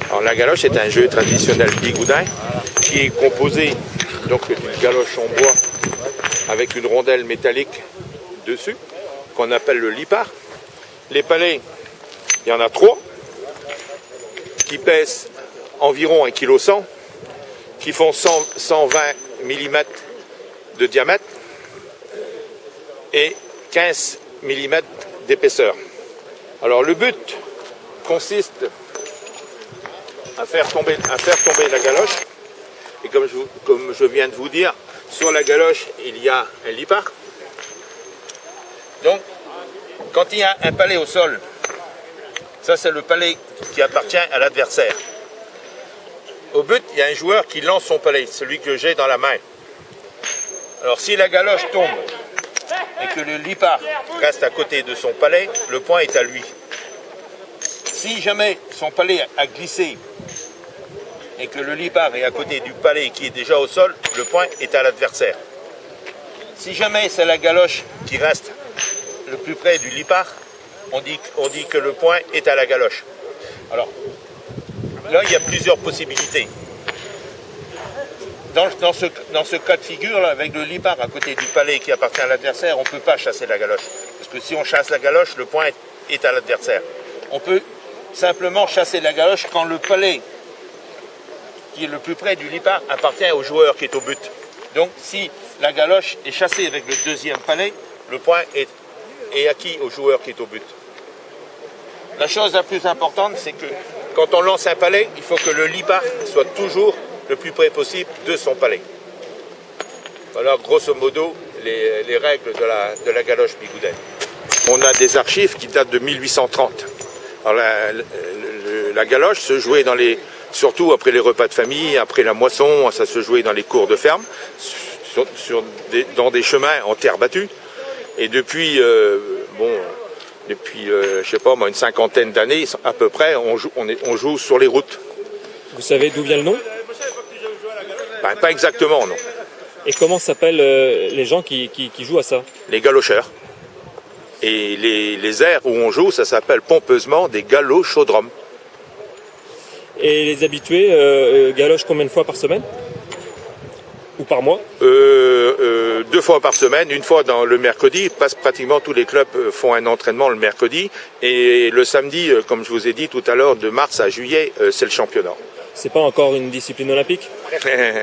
Alors la galoche est un jeu traditionnel bigoudin qui est composé donc d'une galoche en bois avec une rondelle métallique dessus qu'on appelle le lipard. Les palets, il y en a 3 qui pèsent environ 1,1 kg, qui font 120 mm de diamètre et 15 mm d'épaisseur. Alors le but consiste à faire tomber la galoche, et comme je viens de vous dire, sur la galoche il y a un lipard. Donc quand il y a un palet au sol, ça c'est le palet qui appartient à l'adversaire. Au but, il y a un joueur qui lance son palet, celui que j'ai dans la main. Alors si la galoche tombe et que le lipard reste à côté de son palet, le point est à lui. Si jamais son palet a glissé et que le lipard est à côté du palet qui est déjà au sol, le point est à l'adversaire. Si jamais c'est la galoche qui reste le plus près du lipard, on dit que le point est à la galoche. Alors, là, il y a plusieurs possibilités. Dans ce cas de figure, là, avec le lipard à côté du palet qui appartient à l'adversaire, on ne peut pas chasser la galoche. Parce que si on chasse la galoche, le point est à l'adversaire. On peut simplement chasser la galoche quand le palet qui est le plus près du lipard appartient au joueur qui est au but. Donc, si la galoche est chassée avec le deuxième palet, le point est acquis au joueur qui est au but. La chose la plus importante, c'est que quand on lance un palet, il faut que le lipard soit toujours le plus près possible de son palet. Voilà grosso modo les règles de la galoche bigoudaine. On a des archives qui datent de 1830. Alors la galoche se jouait surtout après les repas de famille, après la moisson, ça se jouait dans les cours de ferme, dans des chemins en terre battue. Et depuis, je sais pas moi, une cinquantaine d'années à peu près, on joue sur les routes. Vous savez d'où vient le nom? Ben, pas exactement, non. Et comment s'appellent les gens qui jouent à ça? Les galocheurs. Et les aires où on joue, ça s'appelle pompeusement des galochaudromes. Et les habitués galochent combien de fois par semaine? Ou par mois? 2 fois par semaine, une fois dans le mercredi, pratiquement tous les clubs font un entraînement le mercredi, et le samedi, comme je vous ai dit tout à l'heure, de mars à juillet, c'est le championnat. C'est pas encore une discipline olympique?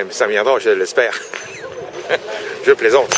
Ça viendra, je l'espère. Je plaisante.